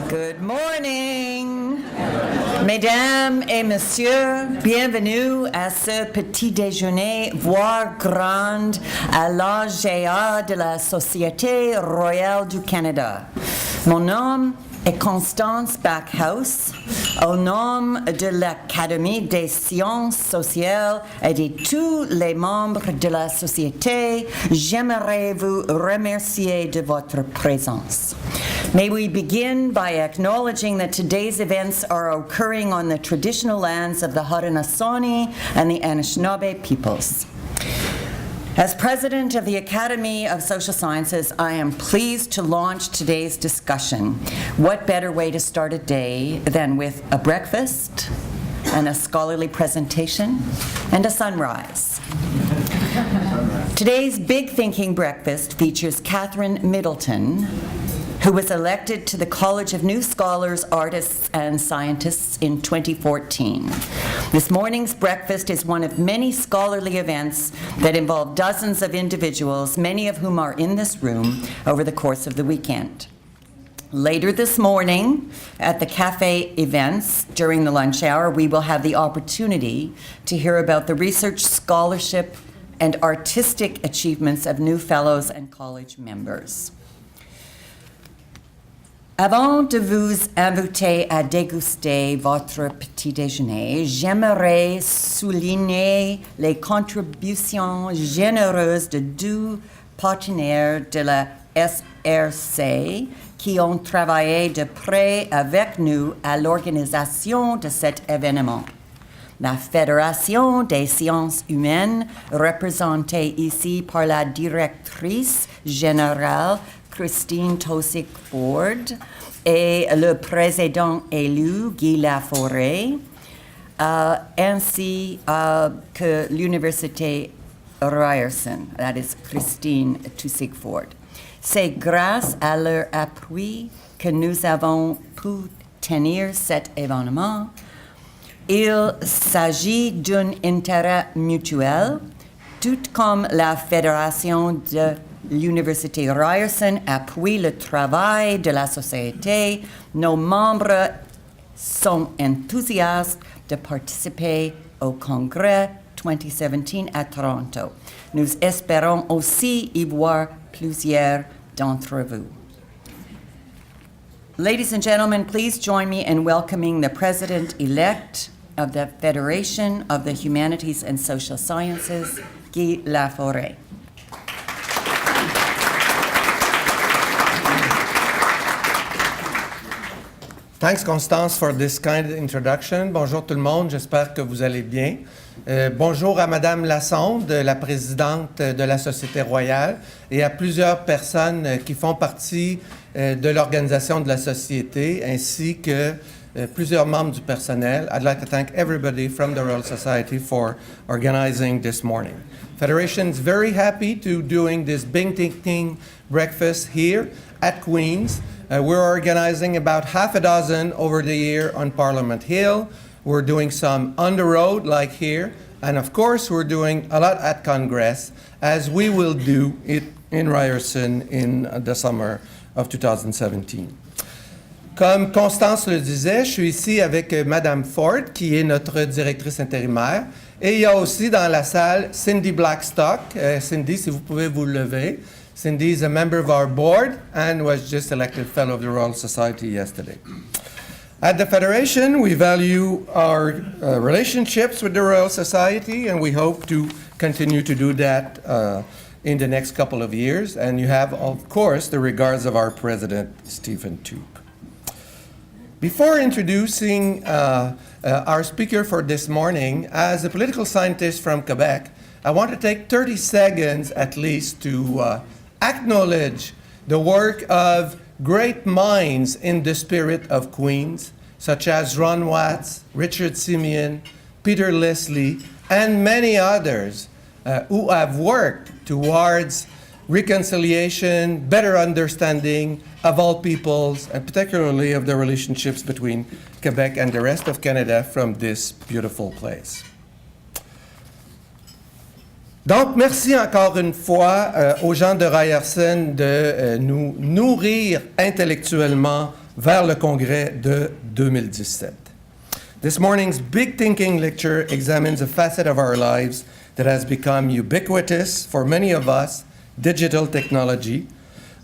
Good morning, Mesdames et Messieurs, bienvenue à ce petit déjeuner, voire grande, à l'AGA de la Société royale du Canada. Mon nom est Constance Backhouse. Au nom de l'Académie des sciences sociales et de tous les membres de la Société, j'aimerais vous remercier de votre présence. May we begin by acknowledging that today's events are occurring on the traditional lands of the Haudenosaunee and the Anishinaabe peoples. As president of the Academy of Social Sciences, I am pleased to launch today's discussion. What better way to start a day than with a breakfast and a scholarly presentation and a sunrise? Today's Big Thinking Breakfast features Catherine Middleton, who was elected to the College of New Scholars, Artists, and Scientists in 2014. This morning's breakfast is one of many scholarly events that involve dozens of individuals, many of whom are in this room, over the course of the weekend. Later this morning, at the cafe events during the lunch hour, we will have the opportunity to hear about the research, scholarship, and artistic achievements of new fellows and college members. Avant de vous inviter à déguster votre petit déjeuner, j'aimerais souligner les contributions généreuses de deux partenaires de la SRC qui ont travaillé de près avec nous à l'organisation de cet événement. La Fédération des sciences humaines, représentée ici par la directrice générale Christine Taussig-Ford et le président élu Guy Laforêt, ainsi que l'Université Ryerson, that is Christine Taussig-Ford. C'est grâce à leur appui que nous avons pu tenir cet événement. Il s'agit d'un intérêt mutuel, tout comme la Fédération de l'Université Ryerson appuie le travail de la Société. Nos membres sont enthousiastes de participer au Congrès 2017 à Toronto. Nous espérons aussi y voir plusieurs d'entre vous. Ladies and gentlemen, please join me in welcoming the President-elect of the Federation of the Humanities and Social Sciences, Guy Laforêt. Thanks, Constance, for this kind introduction. Bonjour tout le monde, j'espère que vous allez bien. Bonjour à Madame Lassonde, la présidente de la Société royale, et à plusieurs personnes qui font partie de l'organisation de la Société, ainsi que plusieurs membres du personnel. I'd like to thank everybody from the Royal Society for organizing this morning. Federation is very happy to doing this Big Thinking breakfast here at Queen's. We're organizing about half a dozen over the year on Parliament Hill. We're doing some on the road, like here. And of course, we're doing a lot at Congress, as we will do it in Ryerson in the summer of 2017. Comme Constance le disait, je suis ici avec Madame Ford, qui est notre directrice intérimaire. Et il y a aussi dans la salle Cindy Blackstock. Cindy, si vous pouvez vous lever. Cindy is a member of our board and was just elected Fellow of the Royal Society yesterday. At the Federation, we value our relationships with the Royal Society, and we hope to continue to do that in the next couple of years. And you have, of course, the regards of our President, Stephen Tuke. Before introducing our speaker for this morning, as a political scientist from Quebec, I want to take 30 seconds at least to acknowledge the work of great minds in the spirit of Queens, such as Ron Watts, Richard Simeon, Peter Leslie, and many others who have worked towards reconciliation, better understanding of all peoples, and particularly of the relationships between Quebec and the rest of Canada from this beautiful place. Donc, merci encore une fois aux gens de Ryerson de nous nourrir intellectuellement vers le congrès de 2017. This morning's Big Thinking lecture examines a facet of our lives that has become ubiquitous for many of us, digital technology.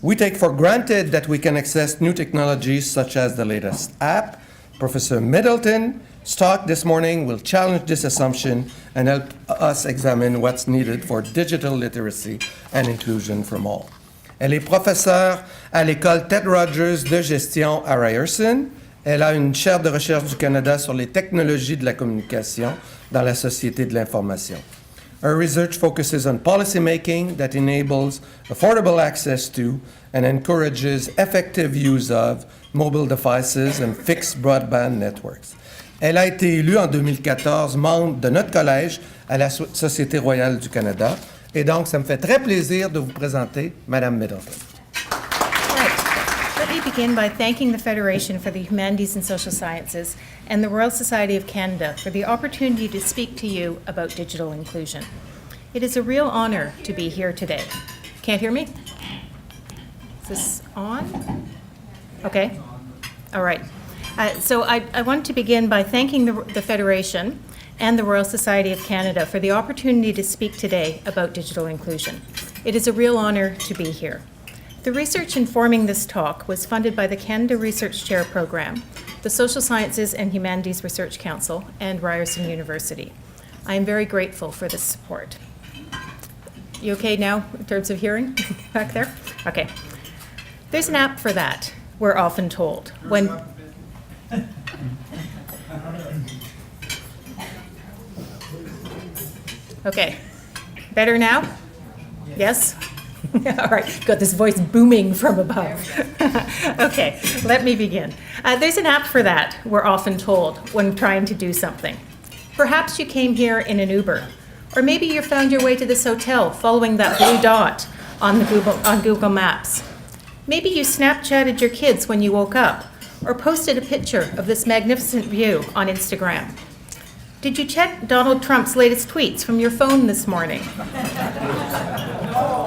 We take for granted that we can access new technologies such as the latest app. Professor Middleton's talk this morning will challenge this assumption and help us examine what's needed for digital literacy and inclusion from all. Elle est professeure à l'école Ted Rogers de gestion à Ryerson. Elle a une chaire de recherche du Canada sur les technologies de la communication dans la société de l'information. Her research focuses on policymaking that enables affordable access to and encourages effective use of mobile devices and fixed broadband networks. Elle a été élue en 2014 membre de notre collège à la Société royale du Canada. Et donc, ça me fait très plaisir de vous présenter Madame Middleton. Let me begin by thanking the Federation for the Humanities and Social Sciences and the Royal Society of Canada for the opportunity to speak to you about digital inclusion. It is a real honor to be here today. Can't hear me? Is this on? Okay. All right. So I want to begin by thanking the Federation and the Royal Society of Canada for the opportunity to speak today about digital inclusion. It is a real honor to be here. The research informing this talk was funded by the Canada Research Chair Program, the Social Sciences and Humanities Research Council, and Ryerson University. I am very grateful for this support. You okay now in terms of hearing back there? Okay. There's an app for that, we're often told. Okay, better now? Yes? All right, got this voice booming from above. Okay, let me begin. There's an app for that, we're often told, when trying to do something. Perhaps you came here in an Uber, or maybe you found your way to this hotel following that blue dot on Google Maps. Maybe you Snapchatted your kids when you woke up, or posted a picture of this magnificent view on Instagram. Did you check Donald Trump's latest tweets from your phone this morning?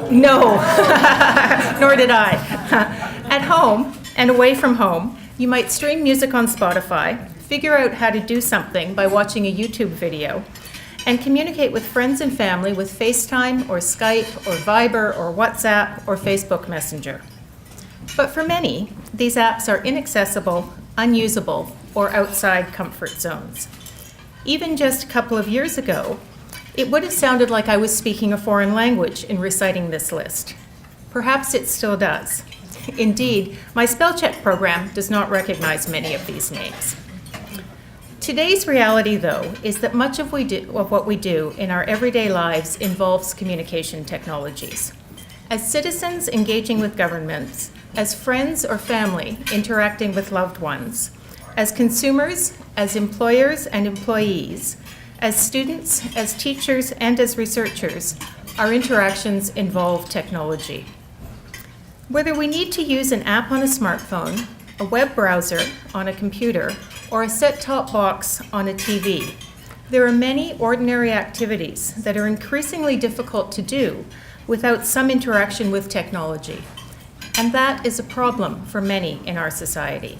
No, nor did I. At home and away from home, you might stream music on Spotify, figure out how to do something by watching a YouTube video, and communicate with friends and family with FaceTime or Skype or Viber or WhatsApp or Facebook Messenger. But for many, these apps are inaccessible, unusable, or outside comfort zones. Even just a couple of years ago, it would have sounded like I was speaking a foreign language in reciting this list. Perhaps it still does. Indeed, my spell check program does not recognize many of these names. Today's reality, though, is that much of what we do in our everyday lives involves communication technologies. As citizens engaging with governments, as friends or family interacting with loved ones, as consumers, as employers and employees, as students, as teachers, and as researchers, our interactions involve technology. Whether we need to use an app on a smartphone, a web browser on a computer, or a set-top box on a TV, there are many ordinary activities that are increasingly difficult to do without some interaction with technology. And that is a problem for many in our society.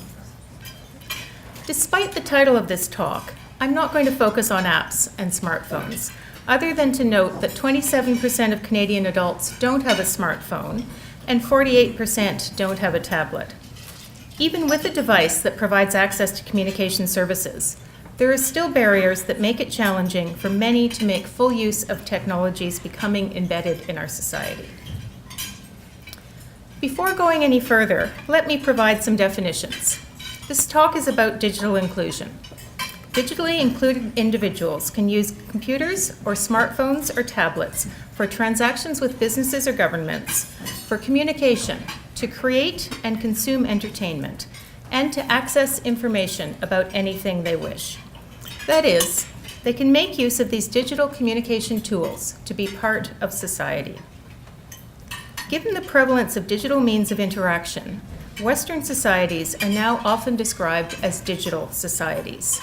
Despite the title of this talk, I'm not going to focus on apps and smartphones, other than to note that 27% of Canadian adults don't have a smartphone and 48% don't have a tablet. Even with a device that provides access to communication services, there are still barriers that make it challenging for many to make full use of technologies becoming embedded in our society. Before going any further, let me provide some definitions. This talk is about digital inclusion. Digitally included individuals can use computers or smartphones or tablets for transactions with businesses or governments, for communication, to create and consume entertainment, and to access information about anything they wish. That is, they can make use of these digital communication tools to be part of society. Given the prevalence of digital means of interaction, Western societies are now often described as digital societies.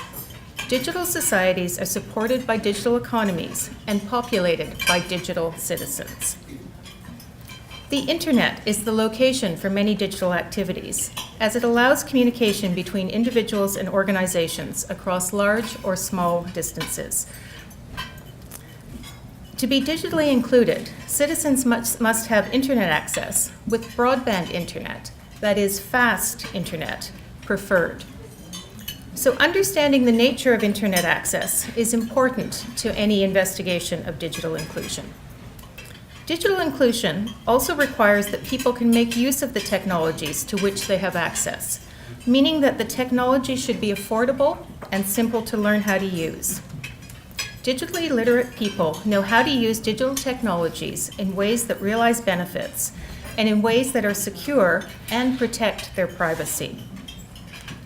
Digital societies are supported by digital economies and populated by digital citizens. The Internet is the location for many digital activities, as it allows communication between individuals and organizations across large or small distances. To be digitally included, citizens must have Internet access with broadband Internet, that is, fast Internet, preferred. So understanding the nature of Internet access is important to any investigation of digital inclusion. Digital inclusion also requires that people can make use of the technologies to which they have access, meaning that the technology should be affordable and simple to learn how to use. Digitally literate people know how to use digital technologies in ways that realize benefits and in ways that are secure and protect their privacy.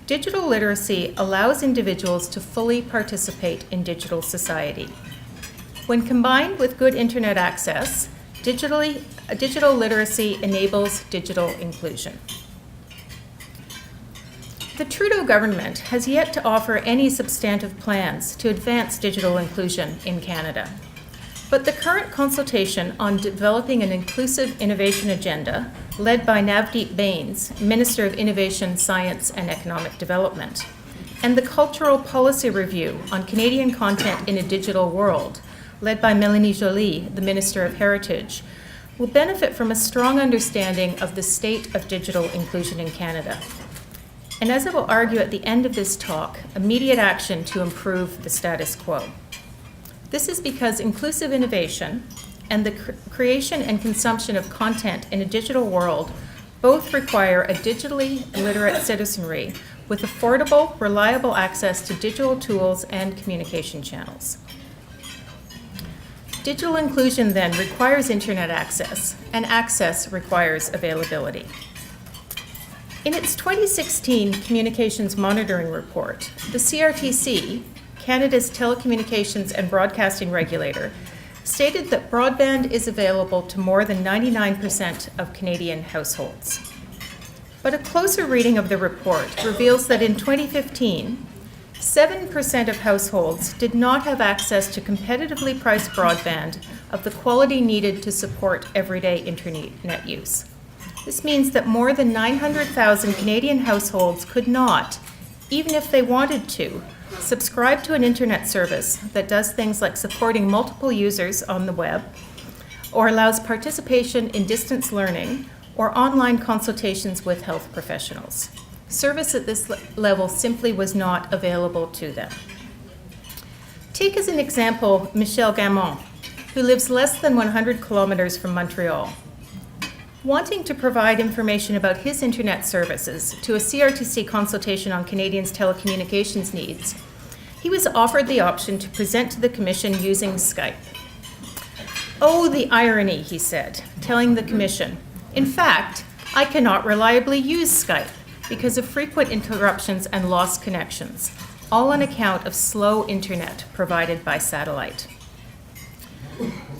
Digital literacy allows individuals to fully participate in digital society. When combined with good Internet access, digital literacy enables digital inclusion. The Trudeau government has yet to offer any substantive plans to advance digital inclusion in Canada. But the current consultation on developing an inclusive innovation agenda, led by Navdeep Bains, Minister of Innovation, Science and Economic Development, and the Cultural Policy Review on Canadian Content in a Digital World, led by Mélanie Joly, the Minister of Heritage, will benefit from a strong understanding of the state of digital inclusion in Canada. And as I will argue at the end of this talk, immediate action to improve the status quo. This is because inclusive innovation and the creation and consumption of content in a digital world both require a digitally literate citizenry with affordable, reliable access to digital tools and communication channels. Digital inclusion then requires Internet access, and access requires availability. In its 2016 Communications Monitoring Report, the CRTC, Canada's telecommunications and broadcasting regulator, stated that broadband is available to more than 99% of Canadian households. But a closer reading of the report reveals that in 2015, 7% of households did not have access to competitively priced broadband of the quality needed to support everyday internet use. This means that more than 900,000 Canadian households could not, even if they wanted to, subscribe to an internet service that does things like supporting multiple users on the web, or allows participation in distance learning or online consultations with health professionals. Service at this level simply was not available to them. Take as an example Michel Gamon, who lives less than 100 kilometers from Montreal. Wanting to provide information about his internet services to a CRTC consultation on Canadians' telecommunications needs, he was offered the option to present to the Commission using Skype. "Oh, the irony," he said, telling the Commission, "In fact, I cannot reliably use Skype because of frequent interruptions and lost connections, all on account of slow internet provided by satellite."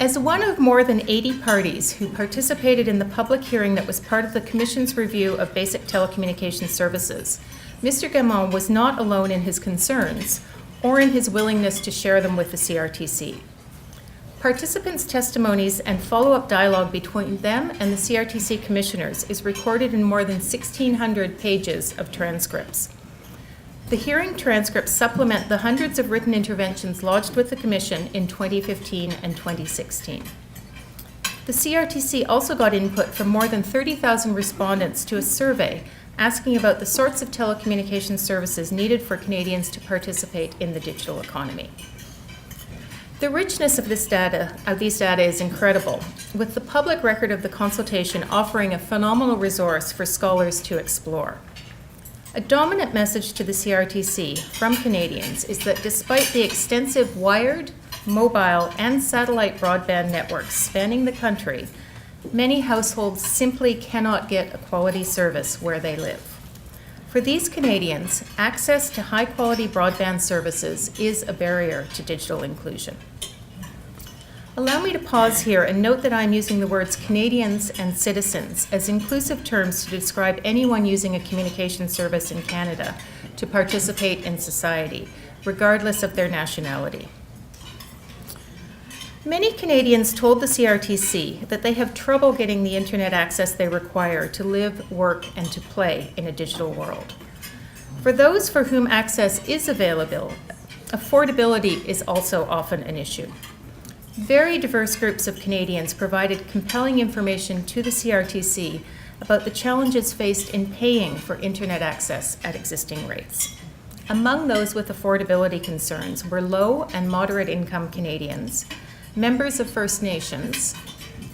As one of more than 80 parties who participated in the public hearing that was part of the Commission's review of basic telecommunications services, Mr. Gamon was not alone in his concerns or in his willingness to share them with the CRTC. Participants' testimonies and follow-up dialogue between them and the CRTC commissioners is recorded in more than 1,600 pages of transcripts. The hearing transcripts supplement the hundreds of written interventions lodged with the Commission in 2015 and 2016. The CRTC also got input from more than 30,000 respondents to a survey asking about the sorts of telecommunications services needed for Canadians to participate in the digital economy. The richness of these data is incredible, with the public record of the consultation offering a phenomenal resource for scholars to explore. A dominant message to the CRTC from Canadians is that despite the extensive wired, mobile, and satellite broadband networks spanning the country, many households simply cannot get a quality service where they live. For these Canadians, access to high-quality broadband services is a barrier to digital inclusion. Allow me to pause here and note that I'm using the words Canadians and citizens as inclusive terms to describe anyone using a communication service in Canada to participate in society, regardless of their nationality. Many Canadians told the CRTC that they have trouble getting the internet access they require to live, work, and to play in a digital world. For those for whom access is available, affordability is also often an issue. Very diverse groups of Canadians provided compelling information to the CRTC about the challenges faced in paying for internet access at existing rates. Among those with affordability concerns were low and moderate income Canadians, members of First Nations,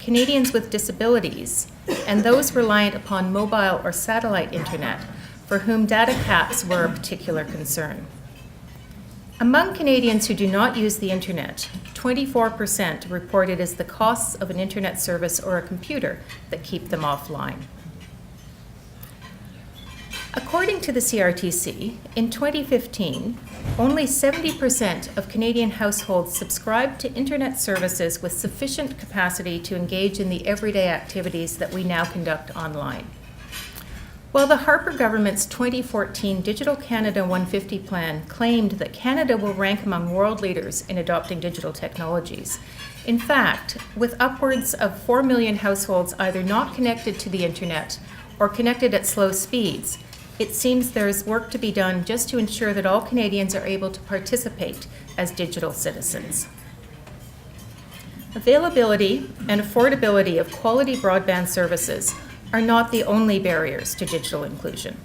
Canadians with disabilities, and those reliant upon mobile or satellite internet, for whom data caps were a particular concern. Among Canadians who do not use the internet, 24% reported as the costs of an internet service or a computer that keep them offline. According to the CRTC, in 2015, only 70% of Canadian households subscribed to internet services with sufficient capacity to engage in the everyday activities that we now conduct online. While the Harper government's 2014 Digital Canada 150 plan claimed that Canada will rank among world leaders in adopting digital technologies, in fact, with upwards of 4 million households either not connected to the internet or connected at slow speeds, it seems there is work to be done just to ensure that all Canadians are able to participate as digital citizens. Availability and affordability of quality broadband services are not the only barriers to digital inclusion.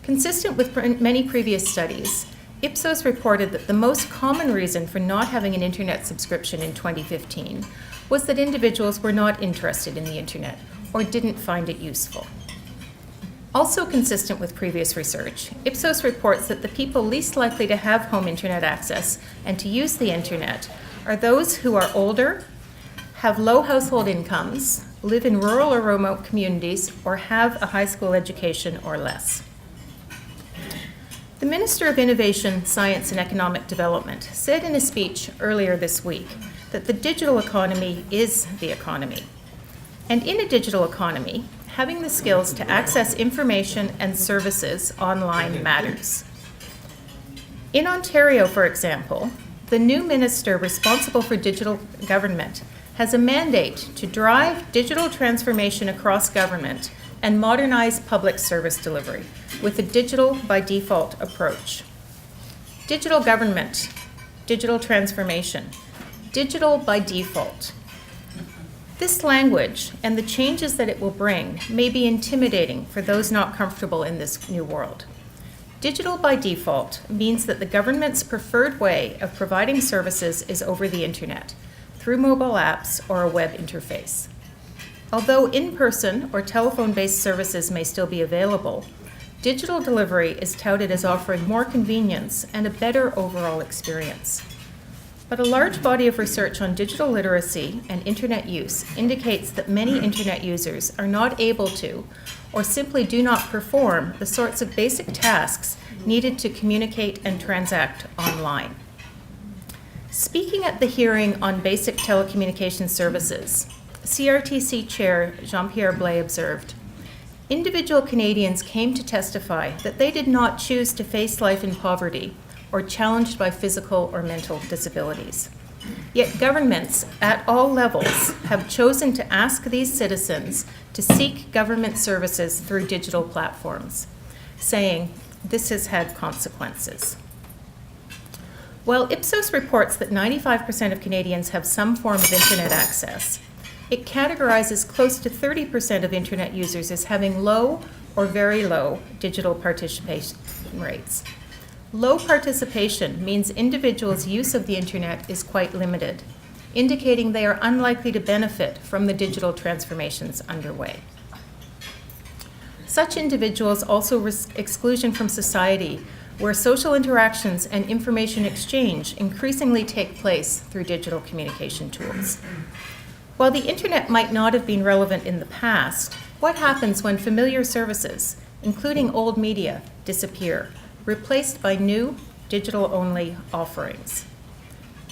Consistent with many previous studies, Ipsos reported that the most common reason for not having an internet subscription in 2015 was that individuals were not interested in the internet or didn't find it useful. Also consistent with previous research, Ipsos reports that the people least likely to have home internet access and to use the internet are those who are older, have low household incomes, live in rural or remote communities, or have a high school education or less. The Minister of Innovation, Science and Economic Development said in a speech earlier this week that the digital economy is the economy. And in a digital economy, having the skills to access information and services online matters. In Ontario, for example, the new minister responsible for digital government has a mandate to drive digital transformation across government and modernize public service delivery with a digital by default approach. Digital government, digital transformation, digital by default. This language and the changes that it will bring may be intimidating for those not comfortable in this new world. Digital by default means that the government's preferred way of providing services is over the internet, through mobile apps or a web interface. Although in-person or telephone-based services may still be available, digital delivery is touted as offering more convenience and a better overall experience. But a large body of research on digital literacy and internet use indicates that many internet users are not able to, or simply do not perform, the sorts of basic tasks needed to communicate and transact online. Speaking at the hearing on basic telecommunication services, CRTC Chair Jean-Pierre Blais observed, individual Canadians came to testify that they did not choose to face life in poverty or challenged by physical or mental disabilities. Yet governments at all levels have chosen to ask these citizens to seek government services through digital platforms, saying this has had consequences. While Ipsos reports that 95% of Canadians have some form of internet access, it categorizes close to 30% of internet users as having low or very low digital participation rates. Low participation means individuals' use of the internet is quite limited, indicating they are unlikely to benefit from the digital transformations underway. Such individuals also risk exclusion from society, where social interactions and information exchange increasingly take place through digital communication tools. While the internet might not have been relevant in the past, what happens when familiar services, including old media, disappear, replaced by new digital-only offerings?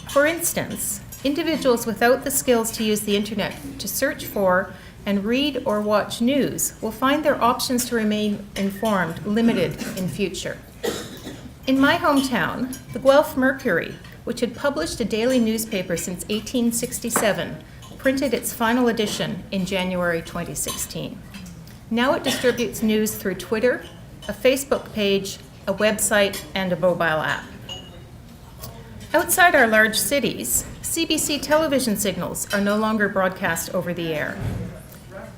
For instance, individuals without the skills to use the internet to search for and read or watch news will find their options to remain informed limited in future. In my hometown, the Guelph Mercury which had published a daily newspaper since 1867, printed its final edition in January 2016. Now it distributes news through Twitter, a Facebook page, a website, and a mobile app. Outside our large cities, CBC television signals are no longer broadcast over the air.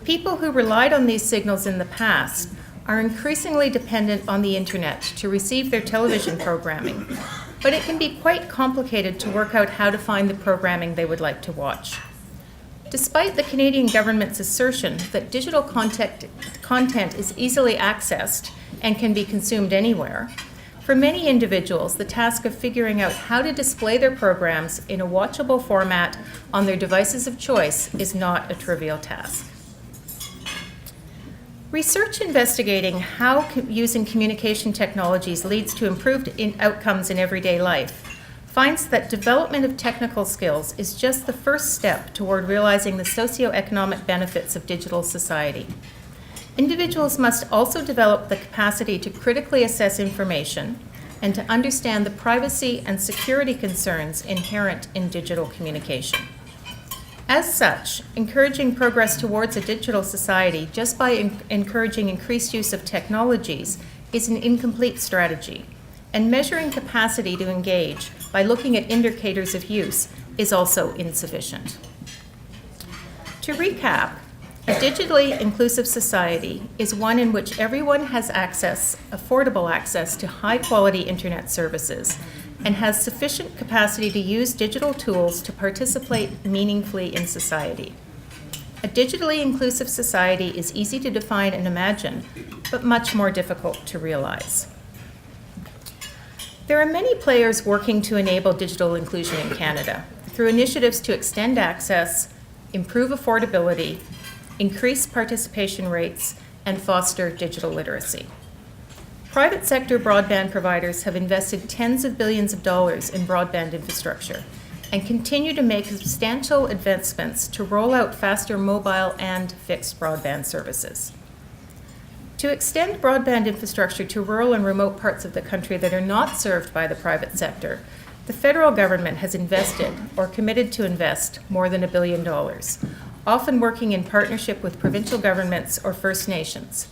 People who relied on these signals in the past are increasingly dependent on the internet to receive their television programming, but it can be quite complicated to work out how to find the programming they would like to watch. Despite the Canadian government's assertion that digital content is easily accessed and can be consumed anywhere, for many individuals, the task of figuring out how to display their programs in a watchable format on their devices of choice is not a trivial task. Research investigating how using communication technologies leads to improved outcomes in everyday life finds that development of technical skills is just the first step toward realizing the socioeconomic benefits of digital society. Individuals must also develop the capacity to critically assess information and to understand the privacy and security concerns inherent in digital communication. As such, encouraging progress towards a digital society just by encouraging increased use of technologies is an incomplete strategy, and measuring capacity to engage by looking at indicators of use is also insufficient. To recap, a digitally inclusive society is one in which everyone has affordable access to high-quality internet services and has sufficient capacity to use digital tools to participate meaningfully in society. A digitally inclusive society is easy to define and imagine, but much more difficult to realize. There are many players working to enable digital inclusion in Canada through initiatives to extend access, improve affordability, increase participation rates, and foster digital literacy. Private sector broadband providers have invested tens of billions of dollars in broadband infrastructure and continue to make substantial advancements to roll out faster mobile and fixed broadband services. To extend broadband infrastructure to rural and remote parts of the country that are not served by the private sector, the federal government has invested or committed to invest more than $1 billion, often working in partnership with provincial governments or First Nations.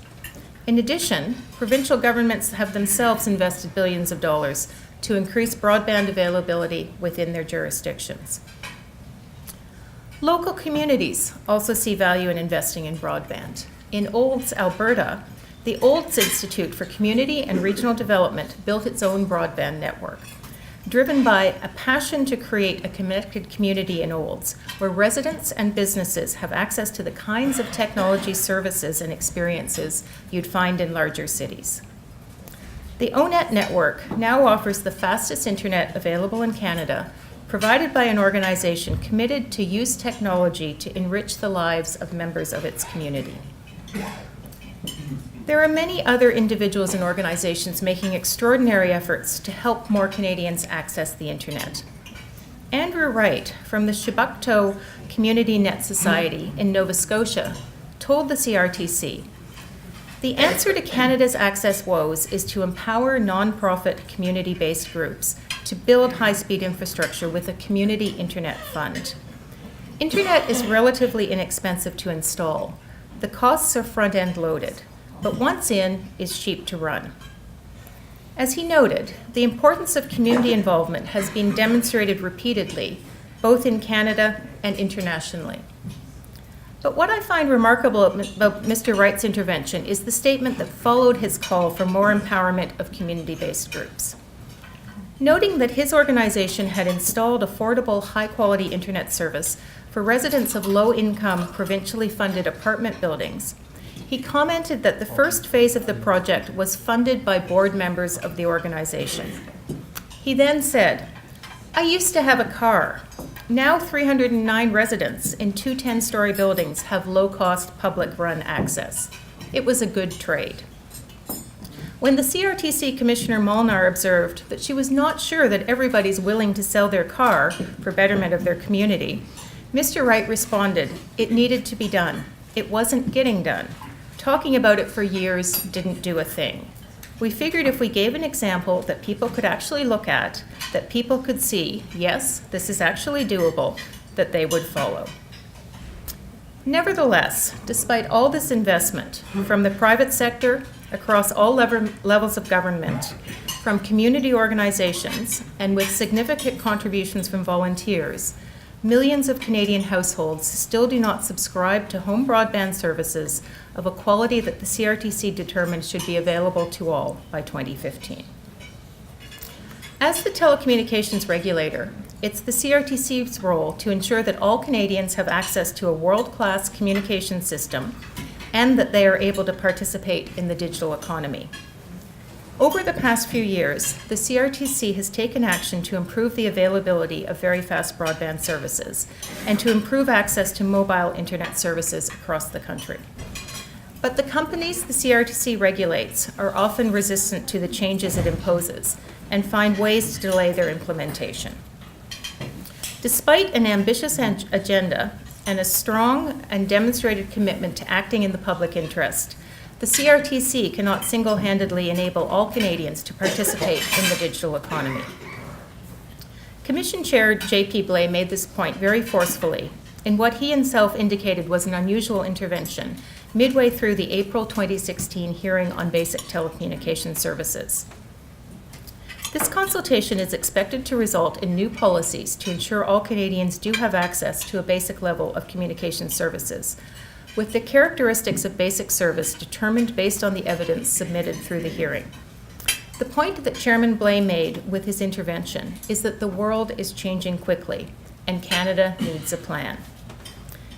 In addition, provincial governments have themselves invested billions of dollars to increase broadband availability within their jurisdictions. Local communities also see value in investing in broadband. In Olds, Alberta, the Olds Institute for Community and Regional Development built its own broadband network, driven by a passion to create a connected community in Olds, where residents and businesses have access to the kinds of technology services and experiences you'd find in larger cities. The ONET network now offers the fastest internet available in Canada, provided by an organization committed to use technology to enrich the lives of members of its community. There are many other individuals and organizations making extraordinary efforts to help more Canadians access the internet. Andrew Wright from the Shibukto Community Net Society in Nova Scotia told the CRTC, "The answer to Canada's access woes is to empower nonprofit community-based groups to build high-speed infrastructure with a community internet fund. Internet is relatively inexpensive to install. The costs are front-end loaded, but once in, is cheap to run." As he noted, the importance of community involvement has been demonstrated repeatedly, both in Canada and internationally. But what I find remarkable about Mr. Wright's intervention is the statement that followed his call for more empowerment of community-based groups. Noting that his organization had installed affordable, high-quality internet service for residents of low-income, provincially funded apartment buildings, he commented that the first phase of the project was funded by board members of the organization. He then said, "I used to have a car. Now 309 residents in two 10-story buildings have low-cost public-run access. It was a good trade." When the CRTC Commissioner Molnar observed that she was not sure that everybody's willing to sell their car for betterment of their community, Mr. Wright responded, "It needed to be done. It wasn't getting done. Talking about it for years didn't do a thing." We figured if we gave an example that people could actually look at, that people could see, yes, this is actually doable, that they would follow. Nevertheless, despite all this investment from the private sector, across all levels of government, from community organizations, and with significant contributions from volunteers, millions of Canadian households still do not subscribe to home broadband services of a quality that the CRTC determined should be available to all by 2015. As the telecommunications regulator, it's the CRTC's role to ensure that all Canadians have access to a world-class communication system and that they are able to participate in the digital economy. Over the past few years, the CRTC has taken action to improve the availability of very fast broadband services and to improve access to mobile internet services across the country. But the companies the CRTC regulates are often resistant to the changes it imposes and find ways to delay their implementation. Despite an ambitious agenda and a strong and demonstrated commitment to acting in the public interest, the CRTC cannot single-handedly enable all Canadians to participate in the digital economy. Commission Chair J.P. Blais made this point very forcefully in what he himself indicated was an unusual intervention midway through the April 2016 hearing on basic telecommunications services. This consultation is expected to result in new policies to ensure all Canadians do have access to a basic level of communication services, with the characteristics of basic service determined based on the evidence submitted through the hearing. The point that Chairman Blais made with his intervention is that the world is changing quickly, and Canada needs a plan.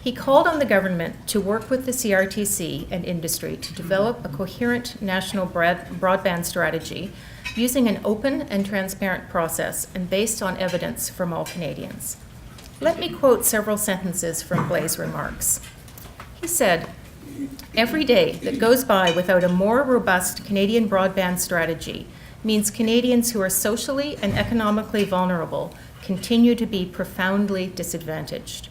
He called on the government to work with the CRTC and industry to develop a coherent national broadband strategy using an open and transparent process and based on evidence from all Canadians. Let me quote several sentences from Blais' remarks. He said, "Every day that goes by without a more robust Canadian broadband strategy means Canadians who are socially and economically vulnerable continue to be profoundly disadvantaged.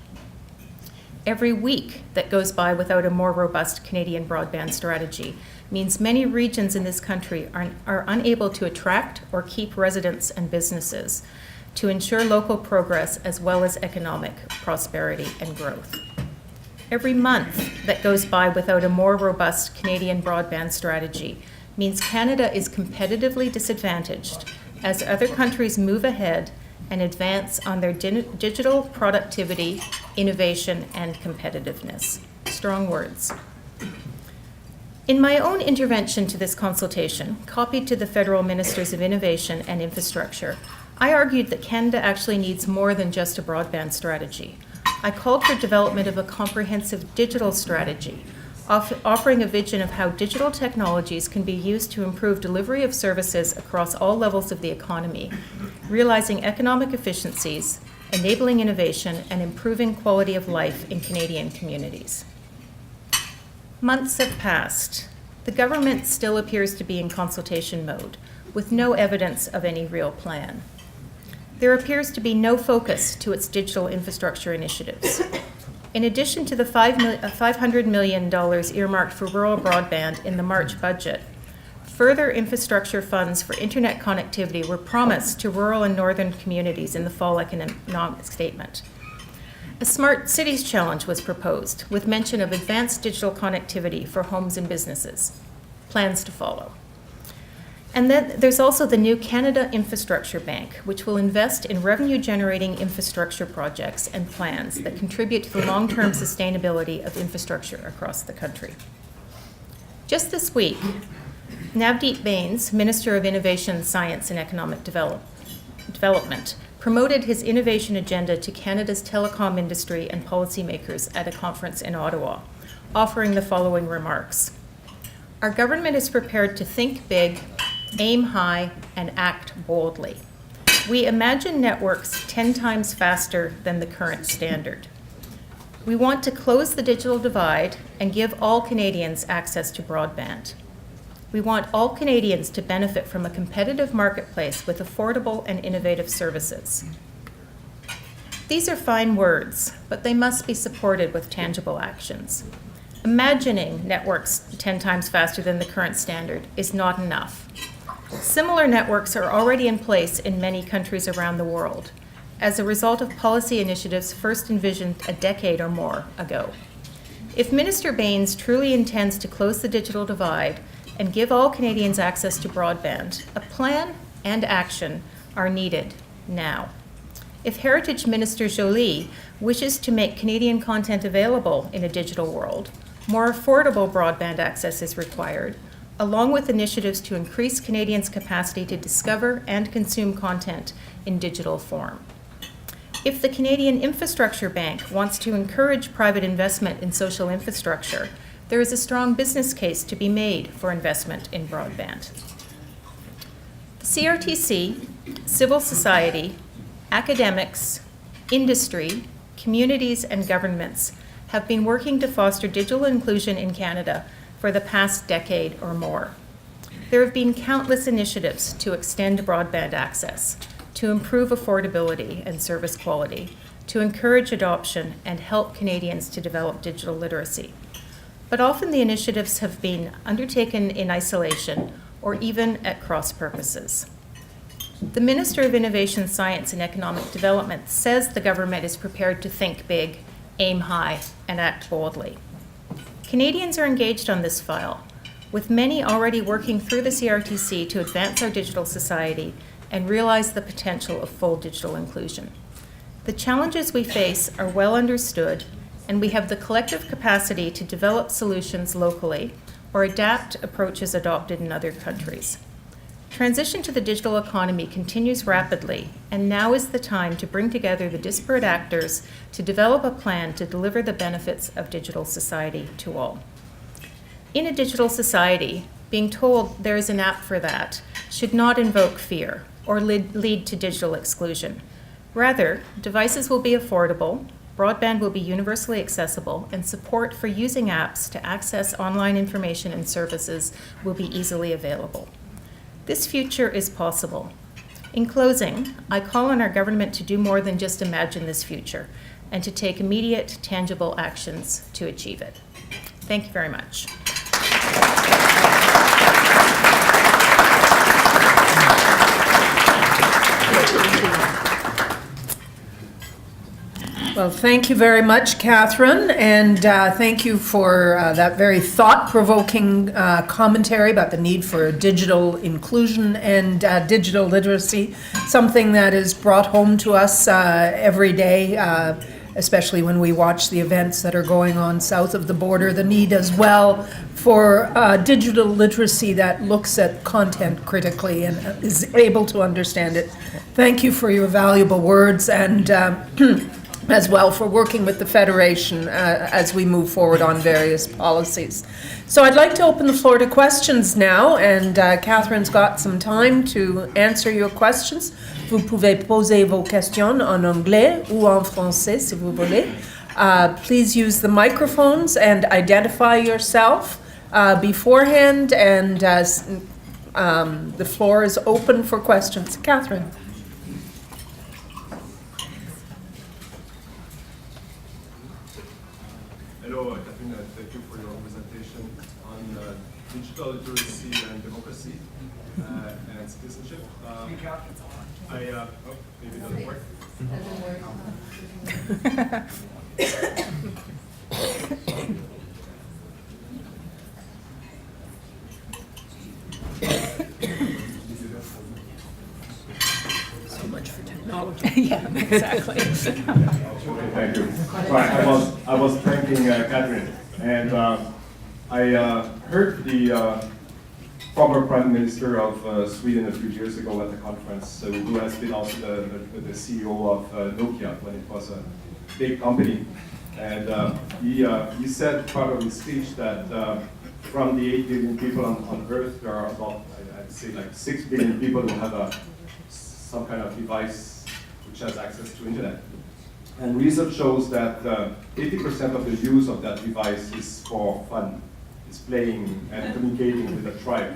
Every week that goes by without a more robust Canadian broadband strategy means many regions in this country are unable to attract or keep residents and businesses to ensure local progress as well as economic prosperity and growth. Every month that goes by without a more robust Canadian broadband strategy means Canada is competitively disadvantaged as other countries move ahead and advance on their digital productivity, innovation, and competitiveness." Strong words. In my own intervention to this consultation, copied to the Federal Ministers of Innovation and Infrastructure, I argued that Canada actually needs more than just a broadband strategy. I called for development of a comprehensive digital strategy, offering a vision of how digital technologies can be used to improve delivery of services across all levels of the economy, realizing economic efficiencies, enabling innovation, and improving quality of life in Canadian communities. Months have passed. The government still appears to be in consultation mode, with no evidence of any real plan. There appears to be no focus to its digital infrastructure initiatives. In addition to the $500 million earmarked for rural broadband in the March budget, further infrastructure funds for internet connectivity were promised to rural and northern communities in the fall economic statement. A Smart Cities Challenge was proposed, with mention of advanced digital connectivity for homes and businesses. Plans to follow. And then there's also the new Canada Infrastructure Bank, which will invest in revenue-generating infrastructure projects and plans that contribute to the long-term sustainability of infrastructure across the country. Just this week, Navdeep Bains, Minister of Innovation, Science and Economic Development, promoted his innovation agenda to Canada's telecom industry and policymakers at a conference in Ottawa, offering the following remarks. Our government is prepared to think big, aim high, and act boldly. We imagine networks 10 times faster than the current standard. We want to close the digital divide and give all Canadians access to broadband. We want all Canadians to benefit from a competitive marketplace with affordable and innovative services. These are fine words, but they must be supported with tangible actions. Imagining networks 10 times faster than the current standard is not enough. Similar networks are already in place in many countries around the world, as a result of policy initiatives first envisioned a decade or more ago. If Minister Baines truly intends to close the digital divide and give all Canadians access to broadband, a plan and action are needed now. If Heritage Minister Joly wishes to make Canadian content available in a digital world, more affordable broadband access is required, along with initiatives to increase Canadians' capacity to discover and consume content in digital form. If the Canadian Infrastructure Bank wants to encourage private investment in social infrastructure, there is a strong business case to be made for investment in broadband. The CRTC, civil society, academics, industry, communities, and governments have been working to foster digital inclusion in Canada for the past decade or more. There have been countless initiatives to extend broadband access, to improve affordability and service quality, to encourage adoption and help Canadians to develop digital literacy. But often the initiatives have been undertaken in isolation or even at cross purposes. The Minister of Innovation, Science and Economic Development says the government is prepared to think big, aim high, and act boldly. Canadians are engaged on this file, with many already working through the CRTC to advance our digital society and realize the potential of full digital inclusion. The challenges we face are well understood, and we have the collective capacity to develop solutions locally or adapt approaches adopted in other countries. Transition to the digital economy continues rapidly, and now is the time to bring together the disparate actors to develop a plan to deliver the benefits of digital society to all. In a digital society, being told there is an app for that should not invoke fear or lead to digital exclusion. Rather, devices will be affordable, broadband will be universally accessible, and support for using apps to access online information and services will be easily available. This future is possible. In closing, I call on our government to do more than just imagine this future and to take immediate, tangible actions to achieve it. Thank you very much. Well, thank you very much, Catherine, and thank you for that very thought-provoking commentary about the need for digital inclusion and digital literacy, something that is brought home to us every day, especially when we watch the events that are going on south of the border, the need as well for digital literacy that looks at content critically and is able to understand it. Thank you for your valuable words, and as well for working with the Federation as we move forward on various policies. So I'd like to open the floor to questions now, and Catherine's got some time to answer your questions. Vous pouvez poser vos questions en anglais ou en français si vous voulez. Please use the microphones and identify yourself beforehand, and the floor is open for questions. Catherine. Hello, Catherine, thank you for your presentation on digital literacy and democracy and citizenship. Maybe it doesn't work. So much for technology. Yeah, exactly. Okay, thank you. Right, I was thanking Catherine, and I heard the former Prime Minister of Sweden a few years ago at the conference, who has been also the CEO of Nokia when it was a big company. And he said part of his speech that from the 8 billion people on Earth, there are about, I'd say like 6 billion people who have some kind of device which has access to internet. And research shows that 80% of the use of that device is for fun. It's playing and communicating with a tribe.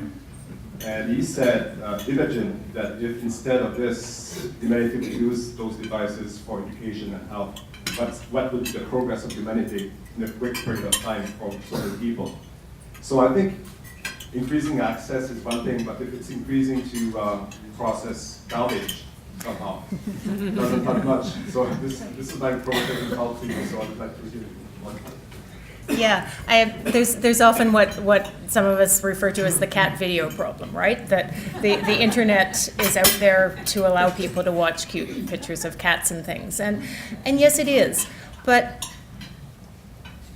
And he said, imagine that if instead of this, humanity would use those devices for education and health, what would be the progress of humanity in a quick period of time for so many people? So I think increasing access is one thing, but if it's increasing to process garbage somehow, doesn't help much. So this is my provocative thought to you, so I'd like to hear one. Yeah, there's often what some of us refer to as the cat video problem, right? That the internet is out there to allow people to watch cute pictures of cats and things. And yes, it is. But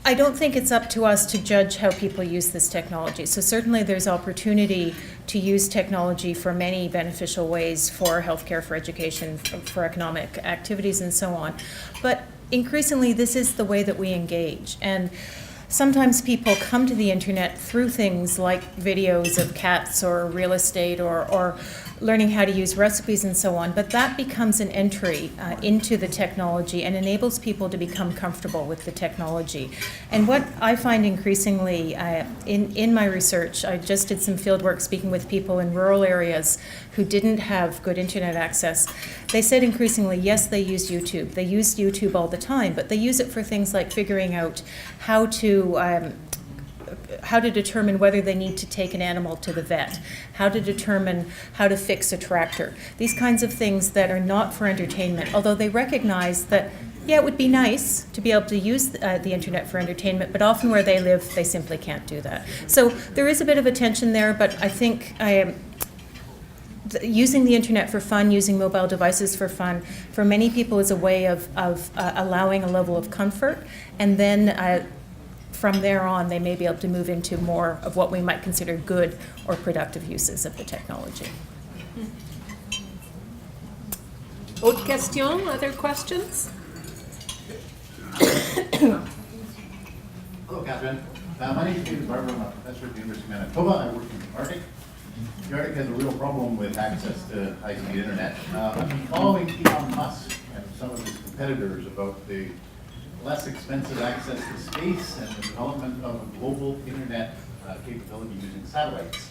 I don't think it's up to us to judge how people use this technology. So certainly there's opportunity to use technology for many beneficial ways for healthcare, for education, for economic activities, and so on. But increasingly, this is the way that we engage. And sometimes people come to the internet through things like videos of cats or real estate or learning how to use recipes and so on, but that becomes an entry into the technology and enables people to become comfortable with the technology. And what I find increasingly in my research, I just did some field work speaking with people in rural areas who didn't have good internet access. They said increasingly, yes, they use YouTube. They use YouTube all the time, but they use it for things like figuring out how to determine whether they need to take an animal to the vet, how to determine how to fix a tractor. These kinds of things that are not for entertainment, although they recognize that, yeah, it would be nice to be able to use the internet for entertainment, but often where they live, they simply can't do that. So there is a bit of a tension there, but I think using the internet for fun, using mobile devices for fun, for many people is a way of allowing a level of comfort, and then from there on, they may be able to move into more of what we might consider good or productive uses of the technology. Autre question? Other questions? Hello, Catherine. My name is David Barber. I'm a professor at the University of Manitoba. I work in the Arctic. The Arctic has a real problem with access to high-speed internet. I've been following Elon Musk and some of his competitors about the less expensive access to space and the development of a global internet capability using satellites.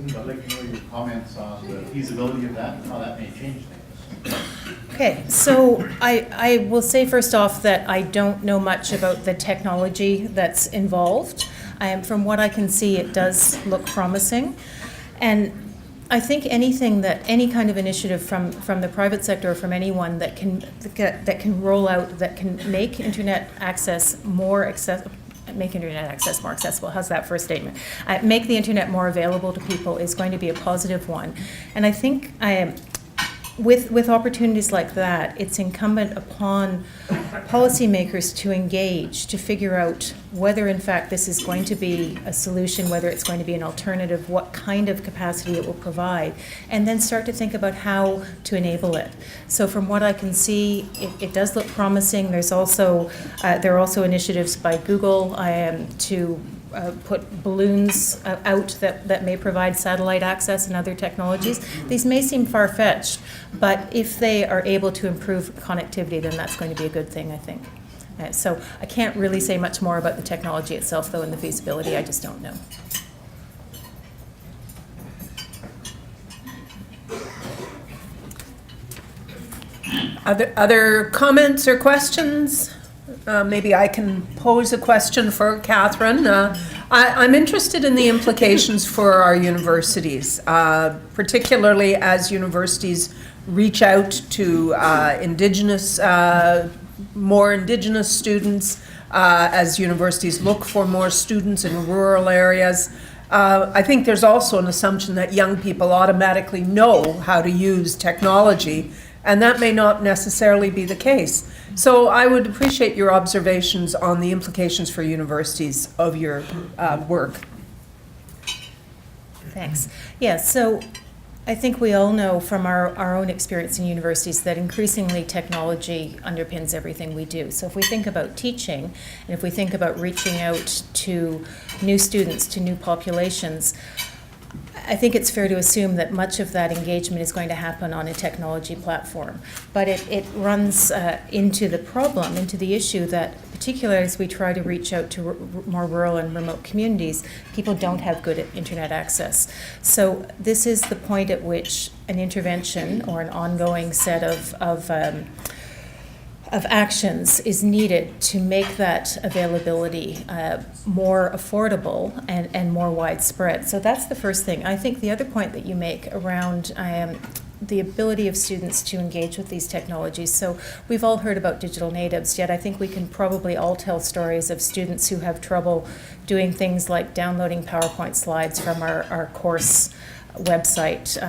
So I'd like to know your comments on the feasibility of that and how that may change things. Okay, so I will say first off that I don't know much about the technology that's involved. From what I can see, it does look promising. And I think any kind of initiative from the private sector or from anyone that can roll out, that can make internet access more accessible. Make internet access more accessible. How's that for a statement? Make the internet more available to people is going to be a positive one. And I think with opportunities like that, it's incumbent upon policymakers to engage, to figure out whether in fact this is going to be a solution, whether it's going to be an alternative, what kind of capacity it will provide, and then start to think about how to enable it. So from what I can see, it does look promising. There are also initiatives by Google to put balloons out that may provide satellite access and other technologies. These may seem far-fetched, but if they are able to improve connectivity, then that's going to be a good thing, I think. So I can't really say much more about the technology itself, though, and the feasibility. I just don't know. Other comments or questions? Maybe I can pose a question for Catherine. I'm interested in the implications for our universities, particularly as universities reach out to more Indigenous students, as universities look for more students in rural areas. I think there's also an assumption that young people automatically know how to use technology, and that may not necessarily be the case. So I would appreciate your observations on the implications for universities of your work. Thanks. Yeah, so I think we all know from our own experience in universities that increasingly technology underpins everything we do. So if we think about teaching, and if we think about reaching out to new students, to new populations, I think it's fair to assume that much of that engagement is going to happen on a technology platform. But it runs into the issue that particularly as we try to reach out to more rural and remote communities, people don't have good internet access. So this is the point at which an intervention or an ongoing set of actions is needed to make that availability more affordable and more widespread. So that's the first thing. I think the other point that you make around the ability of students to engage with these technologies. So we've all heard about digital natives, yet I think we can probably all tell stories of students who have trouble doing things like downloading PowerPoint slides from our course website.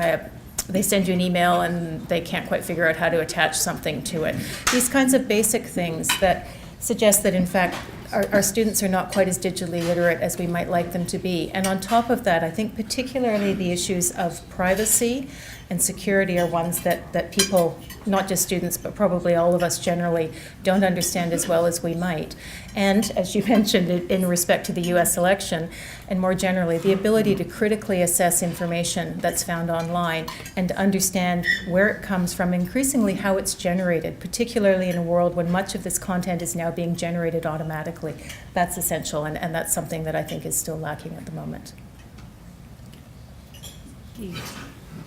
They send you an email and they can't quite figure out how to attach something to it. These kinds of basic things that suggest that, in fact, our students are not quite as digitally literate as we might like them to be. And on top of that, I think particularly the issues of privacy and security are ones that people, not just students, but probably all of us generally, don't understand as well as we might. And as you mentioned, in respect to the US election, and more generally, the ability to critically assess information that's found online and to understand where it comes from, increasingly how it's generated, particularly in a world when much of this content is now being generated automatically. That's essential, and that's something that I think is still lacking at the moment.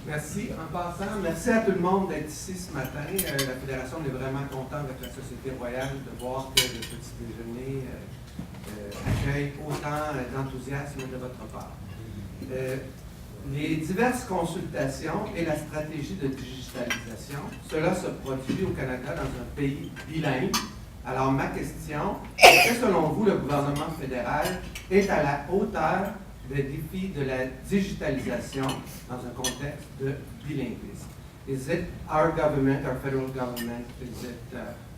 Merci. En passant, merci à tout le monde d'être ici ce matin. La Fédération est vraiment contente avec la Société royale de voir que le petit déjeuner accueille autant d'enthousiasme de votre part. Les diverses consultations et la stratégie de digitalisation, cela se produit au Canada dans un pays bilingue. Alors ma question, est-ce que selon vous, le gouvernement fédéral est à la hauteur des défis de la digitalisation dans un contexte de bilinguisme? Is it our government, our federal government, is it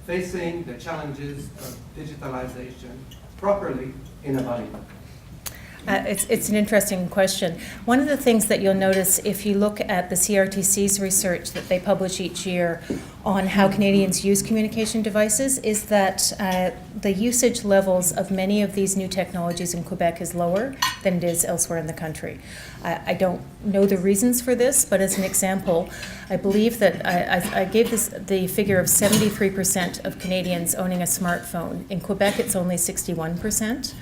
facing the challenges of digitalization properly in a bilingual? It's an interesting question. One of the things that you'll notice if you look at the CRTC's research that they publish each year on how Canadians use communication devices is that the usage levels of many of these new technologies in Quebec is lower than it is elsewhere in the country. I don't know the reasons for this, but as an example, I believe that I gave the figure of 73% of Canadians owning a smartphone. In Quebec, it's only 61%.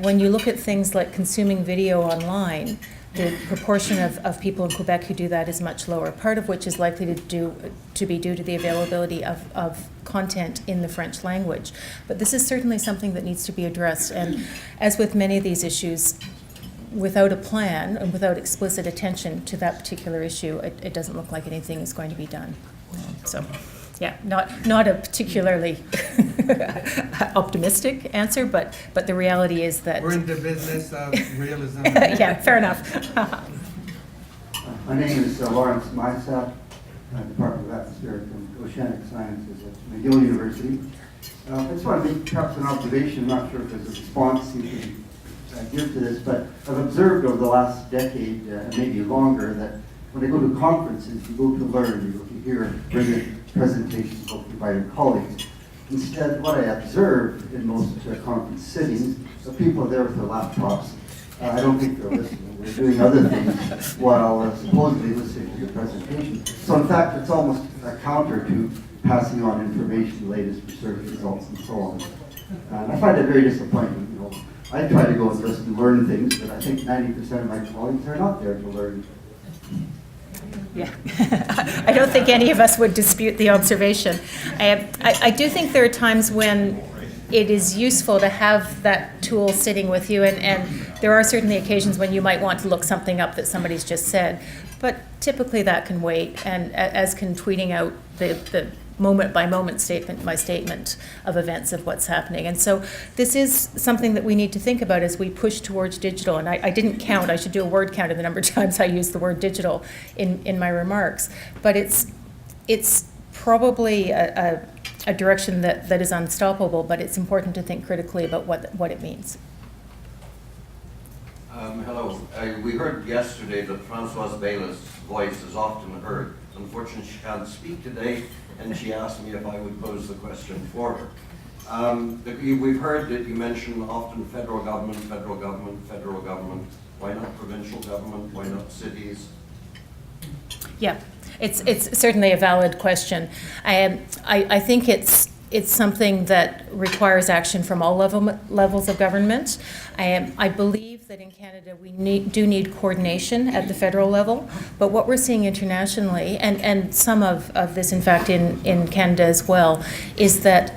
When you look at things like consuming video online, the proportion of people in Quebec who do that is much lower, part of which is likely to be due to the availability of content in the French language. But this is certainly something that needs to be addressed, and as with many of these issues, without a plan and without explicit attention to that particular issue, it doesn't look like anything is going to be done. So, yeah, not a particularly optimistic answer, but the reality is that We're in the business of realism. yeah, fair enough. My name is Lawrence Mysap, Department of Atmospheric and Oceanic Sciences at McGill University. I just want to make perhaps an observation, I'm not sure if there's a response you can give to this, but I've observed over the last decade, and maybe longer, that when I go to conferences, you go to learn, you go to hear brilliant presentations hopefully by your colleagues. Instead, what I observe in most conference sittings, the people are there with their laptops. I don't think they're listening. They're doing other things while supposedly listening to your presentation. So in fact, it's almost a counter to passing on information, the latest research results, and so on. And I find it very disappointing. You know, I try to go and listen and learn things, but I think 90% of my colleagues are not there to learn. Yeah, I don't think any of us would dispute the observation. I do think there are times when it is useful to have that tool sitting with you, and there are certainly occasions when you might want to look something up that somebody's just said, but typically that can wait, and as can tweeting out the moment-by-moment statement of events of what's happening. And so this is something that we need to think about as we push towards digital. And I didn't count, I should do a word count of the number of times I used the word digital in my remarks. But it's probably a direction that is unstoppable, but it's important to think critically about what it means. Hello. We heard yesterday that Françoise Bayless' voice is often heard. Unfortunately, she can't speak today, and she asked me if I would pose the question for her. We've heard that you mention often federal government, federal government, federal government. Why not provincial government? Why not cities? Yeah, it's certainly a valid question. I think it's it's something that requires action from all levels of government. I believe that in Canada we do need coordination at the federal level, but what we're seeing internationally, and some of this in fact in Canada as well, is that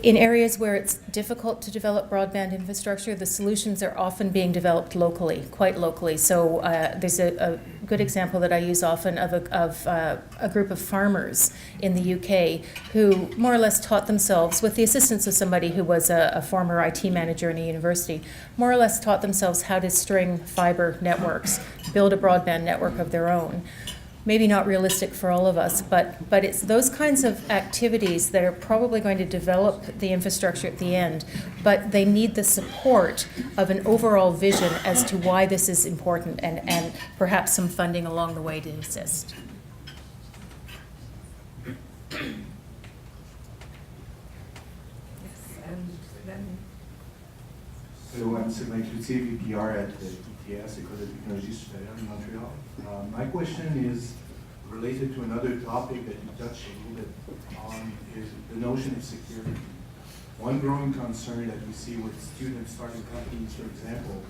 in areas where it's difficult to develop broadband infrastructure, the solutions are often being developed locally, quite locally. So there's a good example that I use often of a group of farmers in the UK who more or less taught themselves, with the assistance of somebody who was a former IT manager in a university, more or less taught themselves how to string fiber networks, build a broadband network of their own. Maybe not realistic for all of us, but it's those kinds of activities that are probably going to develop the infrastructure at the end, but they need the support of an overall vision as to why this is important and perhaps some funding along the way to assist. Hello, I'm Sylvain Cloutier, VPR at ETS, École de Technologie Supérieure in Montreal. My question is related to another topic that you touched a little bit on, is the notion of security. One growing concern that we see with students starting companies, for example,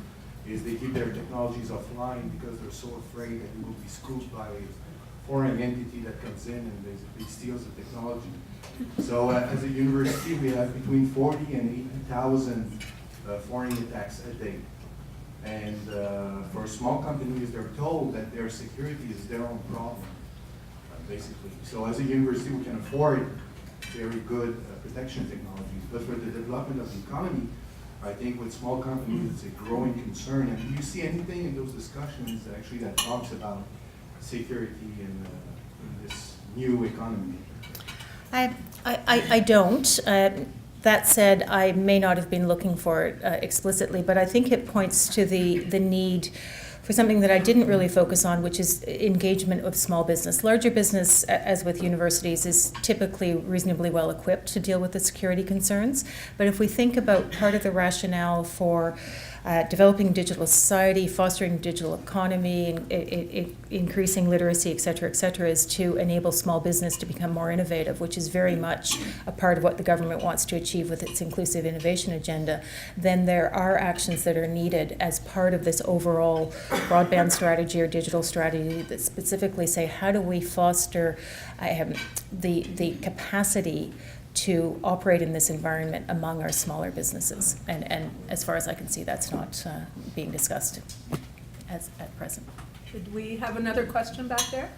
is they keep their technologies offline because they're so afraid that they will be spoofed by a foreign entity that comes in and basically steals the technology. So as a university, we have between 40 and 80,000 foreign attacks a day. And for small companies, they're told that their security is their own problem, basically. So as a university, we can afford very good protection technologies. But for the development of the economy, I think with small companies, it's a growing concern. And do you see anything in those discussions actually that talks about security in this new economy? I don't. That said, I may not have been looking for it explicitly, but I think it points to the need for something that I didn't really focus on, which is engagement with small business. Larger business, as with universities, is typically reasonably well equipped to deal with the security concerns. But if we think about part of the rationale for developing digital society, fostering digital economy, increasing literacy, et cetera, is to enable small business to become more innovative, which is very much a part of what the government wants to achieve with its inclusive innovation agenda, then there are actions that are needed as part of this overall broadband strategy or digital strategy that specifically say, how do we foster the capacity to operate in this environment among our smaller businesses. And as far as I can see, that's not being discussed at present. Did we have another question back there?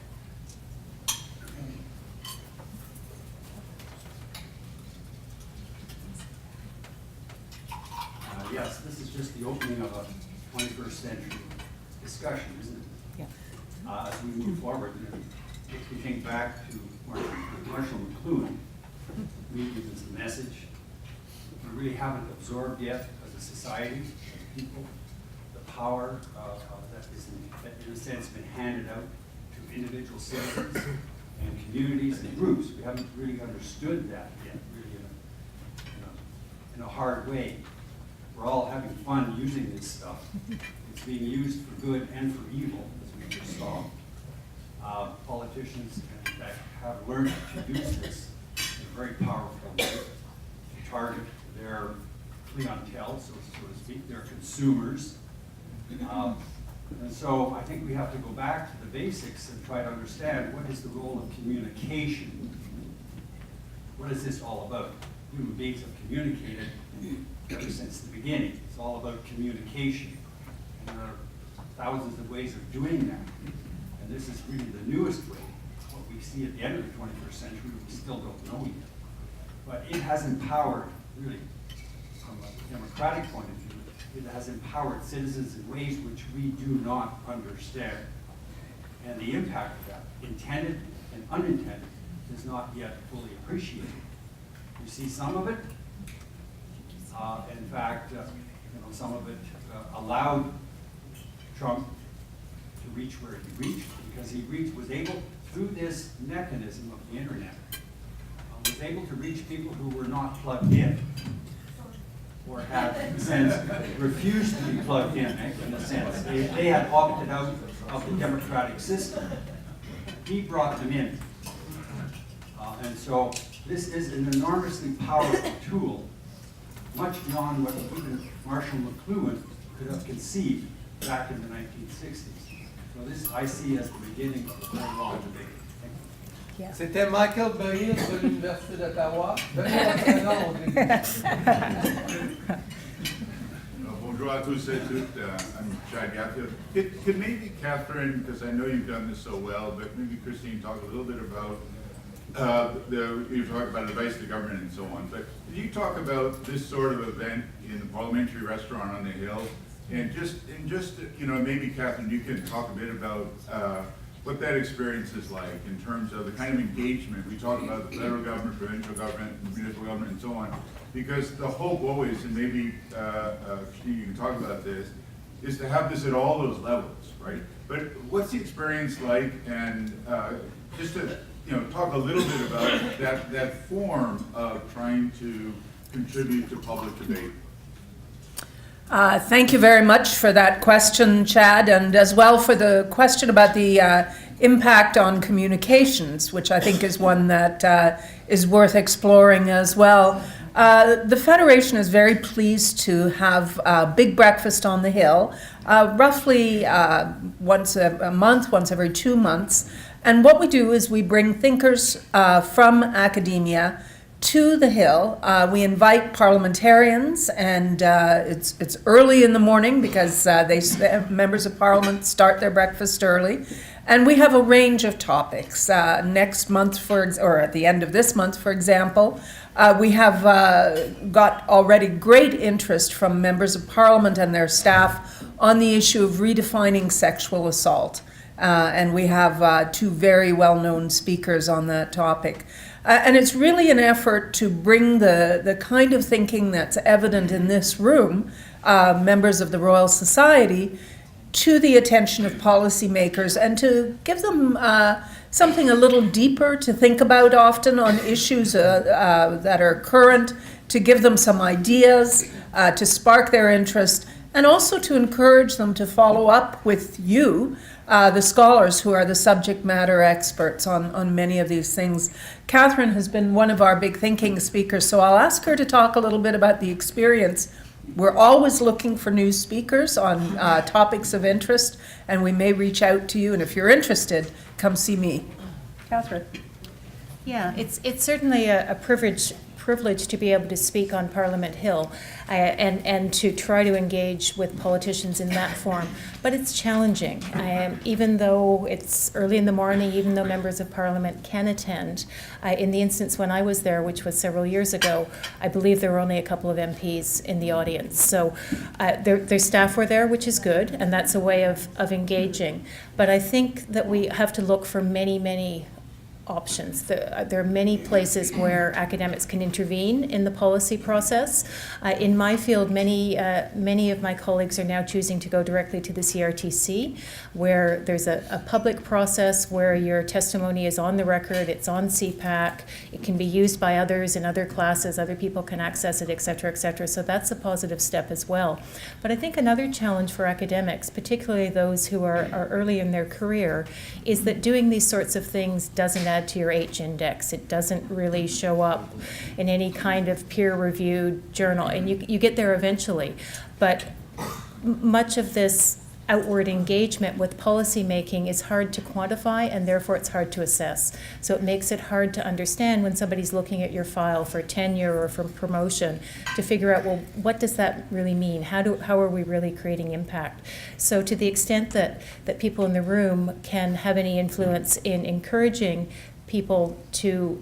Yes, this is just the opening of a 21st century discussion, isn't it? Yeah. As we move forward, if we think back to Marshall McLuhan, media is a message. We really haven't absorbed yet as a society, as people, the power that in a sense been handed out to individual citizens and communities and groups. We haven't really understood that yet, really in a hard way. We're all having fun using this stuff. It's being used for good and for evil, as we just saw. Politicians that have learned to use this in a very powerful way to target their clientele, so to speak, their consumers. And so I think we have to go back to the basics and try to understand what is the role of communication. What is this all about? Human beings have communicated ever since the beginning. It's all about communication. And there are thousands of ways of doing that. And this is really the newest way. What we see at the end of the 21st century, we still don't know yet. But it has empowered, really, from a democratic point of view, it has empowered citizens in ways which we do not understand. And the impact of that, intended and unintended, is not yet fully appreciated. We see some of it. In fact, some of it allowed Trump to reach where he reached, because he was able, through this mechanism of the internet, was able to reach people who were not plugged in, or had, in a sense, refused to be plugged in a sense. They had opted out of the democratic system. He brought them in. And so This is an enormously powerful tool, much beyond what even Marshall McLuhan could have conceived back in the 1960s. So this I see as the beginning of a very long debate. C'était Michael Behill de l'Université d'Ottawa. Donnez votre nom au début. Bonjour à tous et toutes. I'm Chad Gatfield. Could maybe Catherine, because I know you've done this so well, but maybe Christine talk a little bit about you talk about advice to government and so on. But could you talk about this sort of event in the parliamentary restaurant on the Hill, and just maybe Catherine, you can talk a bit about what that experience is like in terms of the kind of engagement. We talk about the federal government, provincial government, municipal government, and so on. Because the hope always, and maybe Christine, you can talk about this, is to have this at all those levels, right? But what's the experience like, and just to talk a little bit about that form of trying to contribute to public debate. Thank you very much for that question, Chad, and as well for the question about the impact on communications, which I think is one that is worth exploring as well. The Federation is very pleased to have a big breakfast on the Hill, roughly once a month, once every 2 months. And what we do is we bring thinkers from academia to the Hill. We invite parliamentarians, and it's early in the morning because members of Parliament start their breakfast early. And we have a range of topics. Next month, or at the end of this month, for example, we have got already great interest from members of Parliament and their staff on the issue of redefining sexual assault. And we have 2 very well-known speakers on that topic. And it's really an effort to bring the kind of thinking that's evident in this room, members of the Royal Society, to the attention of policymakers, and to give them something a little deeper to think about often on issues that are current, to give them some ideas, to spark their interest, and also to encourage them to follow up with you, the scholars who are the subject matter experts on many of these things. Catherine has been one of our big thinking speakers, so I'll ask her to talk a little bit about the experience. We're always looking for new speakers on topics of interest, and we may reach out to you, and if you're interested, come see me. Catherine. Yeah, it's certainly a privilege to be able to speak on Parliament Hill and to try to engage with politicians in that form. But it's challenging. Even though it's early in the morning, even though members of Parliament can attend, in the instance when I was there, which was several years ago, I believe there were only a couple of MPs in the audience. So their staff were there, which is good, and that's a way of engaging. But I think that we have to look for many options. There are many places where academics can intervene in the policy process. In my field, many of my colleagues are now choosing to go directly to the CRTC, where there's a public process where your testimony is on the record, it's on CPAC, it can be used by others in other classes, other people can access it, et cetera, et cetera. So that's a positive step as well. But I think another challenge for academics, particularly those who are early in their career, is that doing these sorts of things doesn't add to your H-index. It doesn't really show up in any kind of peer-reviewed journal, and you get there eventually. But much of this outward engagement with policymaking is hard to quantify, and therefore it's hard to assess. So it makes it hard to understand when somebody's looking at your file for tenure or for promotion to figure out, well, what does that really mean? How are we really creating impact? So to the extent that people in the room can have any influence in encouraging people to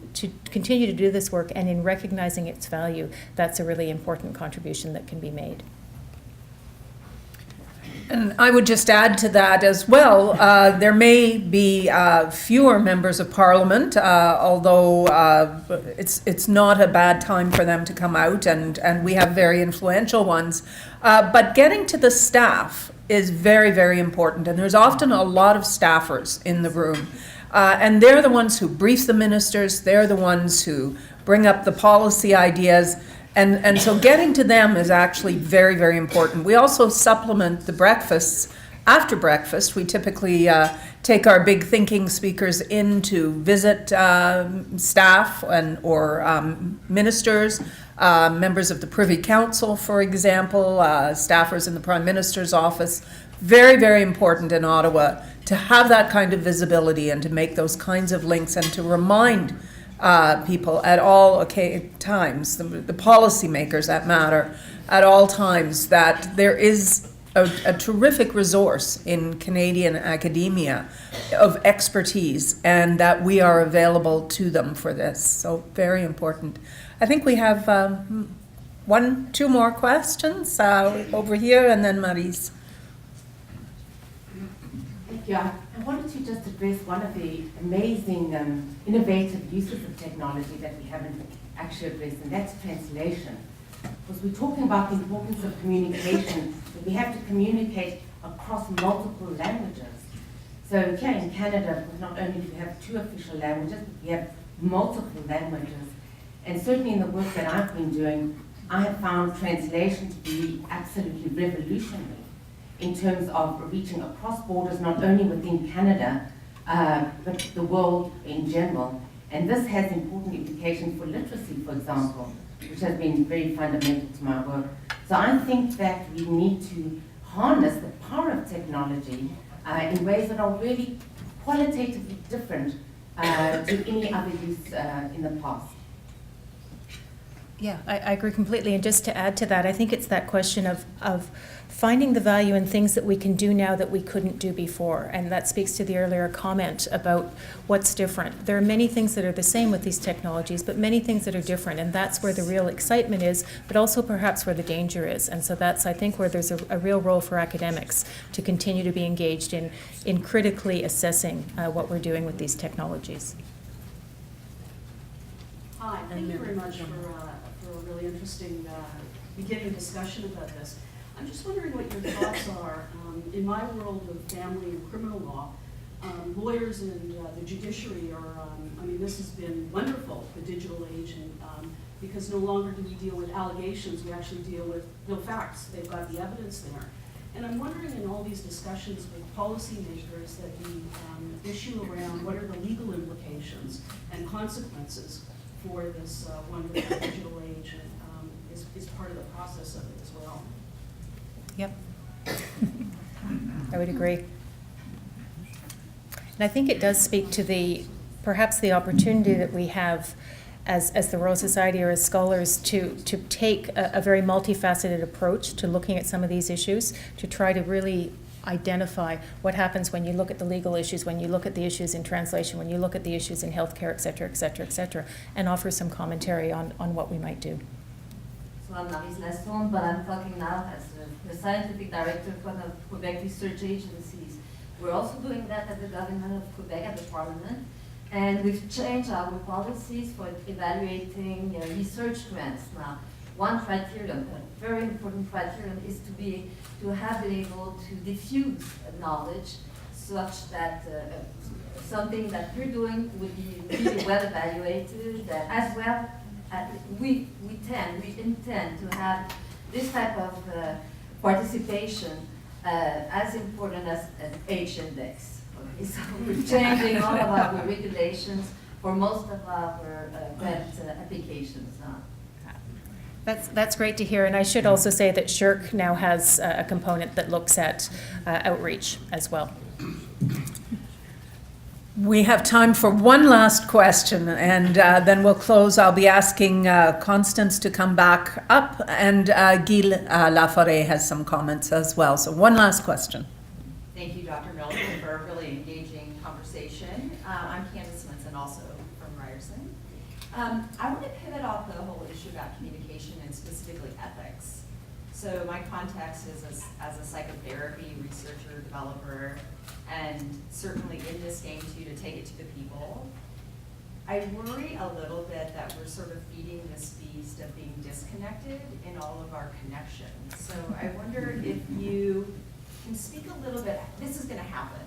continue to do this work and in recognizing its value, that's a really important contribution that can be made. And I would just add to that as well, there may be fewer members of Parliament, although it's not a bad time for them to come out, and we have very influential ones. But getting to the staff is very, very important, and there's often a lot of staffers in the room. And they're the ones who brief the ministers, they're the ones who bring up the policy ideas, and so getting to them is actually very, very important. We also supplement the breakfasts after breakfast, we typically take our big thinking speakers in to visit staff or ministers, members of the Privy Council, for example, staffers in the Prime Minister's office. Very, very important in Ottawa to have that kind of visibility and to make those kinds of links and to remind people at all times, the policymakers that matter, at all times, that there is a terrific resource in Canadian academia of expertise and that we are available to them for this. So very important. I think we have two more questions over here, and then Maryse. Thank you. I wanted to just address one of the amazing innovative uses of technology that we haven't actually addressed, and that's translation. Because we're talking about the importance of communication, that we have to communicate across multiple languages. So here in Canada, not only do we have 2 official languages, but we have multiple languages. And certainly in the work that I've been doing, I have found translation to be absolutely revolutionary in terms of reaching across borders, not only within Canada, but the world in general. And this has important implications for literacy, for example, which has been very fundamental to my work. So I think that we need to harness the power of technology in ways that are really qualitatively different to any other use in the past. Yeah, I agree completely. And just to add to that, I think it's that question of finding the value in things that we can do now that we couldn't do before. And that speaks to the earlier comment about what's different. There are many things that are the same with these technologies, but many things that are different. And that's where the real excitement is, but also perhaps where the danger is. And so that's, I think, where there's a real role for academics to continue to be engaged in critically assessing what we're doing with these technologies. Hi, thank you very much for a really interesting beginning discussion about this. I'm just wondering what your thoughts are. In my world of family and criminal law, lawyers and the judiciary are, this has been wonderful, the digital age, and because no longer do we deal with allegations, we actually deal with real facts. They've got the evidence there. And I'm wondering in all these discussions with policymakers that the issue around what are the legal implications and consequences for this wonderful digital age is part of the process of it as well. Yep. I would agree. And I think it does speak to perhaps the opportunity that we have as the Royal Society or as scholars to take a very multifaceted approach to looking at some of these issues, to try to really identify what happens when you look at the legal issues, when you look at the issues in translation, when you look at the issues in healthcare, et cetera, et cetera, et cetera, and offer some commentary on what we might do. So I'm Maryse Leston, but I'm talking now as the scientific director for the Quebec research agencies. We're also doing that at the government of Quebec, at the Parliament, and we've changed our policies for evaluating research grants now. One criterion, a very important criterion, is to have been able to diffuse knowledge such that something that you're doing would be really well evaluated. As well, we intend to have this type of participation as important as an H index. Okay, so we're changing all of our regulations for most of our grant applications now. That's great to hear, and I should also say that SHIRC now has a component that looks at outreach as well. We have time for one last question, and then we'll close. I'll be asking Constance to come back up, and Guy Laforêt has some comments as well. So one last question. Thank you, Dr. Middleton, for a really engaging conversation. I'm Candace Munson, also from Ryerson. I want to pivot off the whole issue about communication and specifically ethics. So my context is as a psychotherapy researcher, developer, and certainly in this game too, to take it to the people. I worry a little bit that we're sort of feeding this beast of being disconnected in all of our connections. So I wonder if you can speak a little bit, this is going to happen.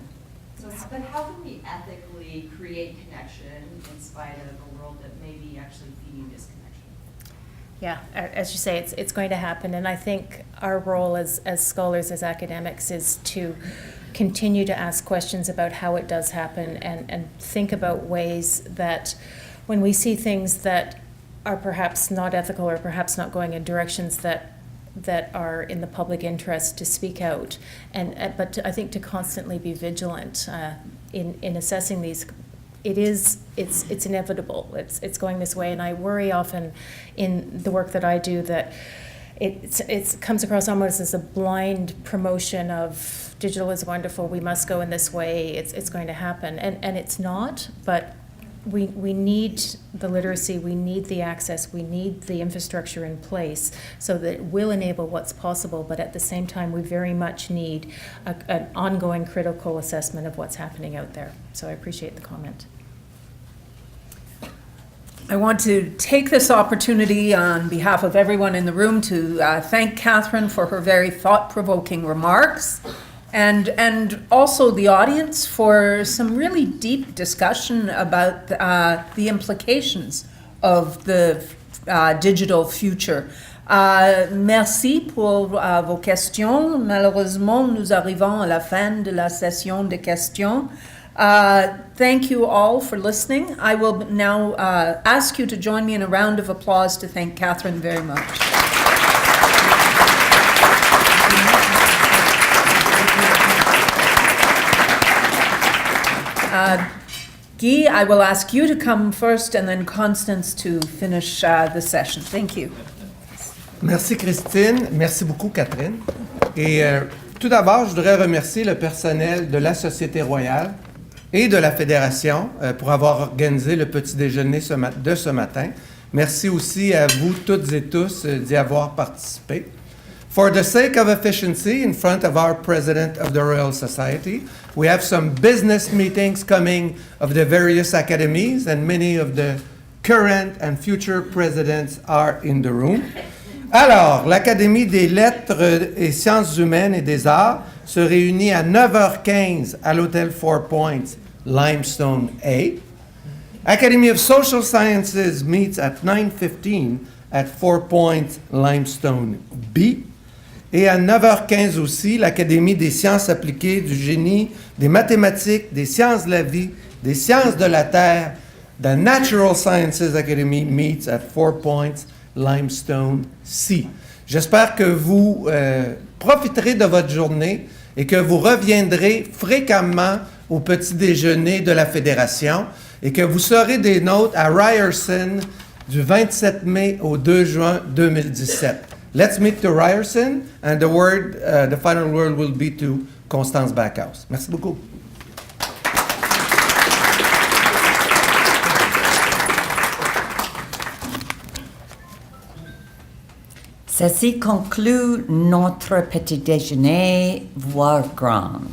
So, but how can we ethically create connection in spite of a world that may be actually feeding disconnection? Yeah, as you say, it's going to happen, and I think our role as scholars, as academics, is to continue to ask questions about how it does happen and think about ways that when we see things that are perhaps not ethical or perhaps not going in directions that are in the public interest, to speak out, but I think to constantly be vigilant in assessing these. It's inevitable. It's going this way, and I worry often in the work that I do that it comes across almost as a blind promotion of digital is wonderful. We must go in this way. It's going to happen, and it's not. But we need the literacy. We need the access. We need the infrastructure in place so that it will enable what's possible. But at the same time, we very much need an ongoing critical assessment of what's happening out there. So I appreciate the comment. I want to take this opportunity on behalf of everyone in the room to thank Catherine for her very thought-provoking remarks, and also the audience for some really deep discussion about the implications of the digital future. Merci pour vos questions. Malheureusement, nous arrivons à la fin de la session de questions. Thank you all for listening. I will now ask you to join me in a round of applause to thank Catherine very much. Guy, I will ask you to come first, and then Constance to finish the session. Thank you. Merci Christine, merci beaucoup Catherine. Et tout d'abord, je voudrais remercier le personnel de la Société royale et de la Fédération pour avoir organisé le petit déjeuner de ce matin. Merci aussi à vous toutes et tous d'y avoir participé. For the sake of efficiency, in front of our President of the Royal Society, we have some business meetings coming of the various academies, and many of the current and future presidents are in the room. Alors, l'Académie des lettres et sciences humaines et des arts se réunit à 9h15 à l'Hôtel Four Points, Limestone A. Academy of Social Sciences meets at 9:15 at Four Points, Limestone B. Et à 9h15 aussi, l'Académie des sciences appliquées, du génie, des mathématiques, des sciences de la vie, des sciences de la terre, the Natural Sciences Academy meets at Four Points, Limestone C. J'espère que vous profiterez de votre journée et que vous reviendrez fréquemment au petit déjeuner de la Fédération et que vous serez des nôtres à Ryerson du 27 mai au 2 juin 2017. Let's meet to Ryerson, and the final word will be to Constance Backhouse. Merci beaucoup. Ceci conclut notre petit déjeuner voire grande.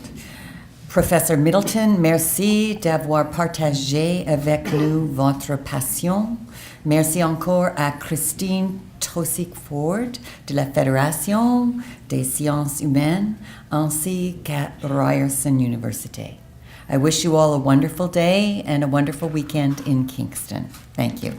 Professeur Middleton, merci d'avoir partagé avec nous votre passion. Merci encore à Christine Tosic-Ford de la Fédération des sciences humaines ainsi qu'à Ryerson University. I wish you all a wonderful day and a wonderful weekend in Kingston. Thank you.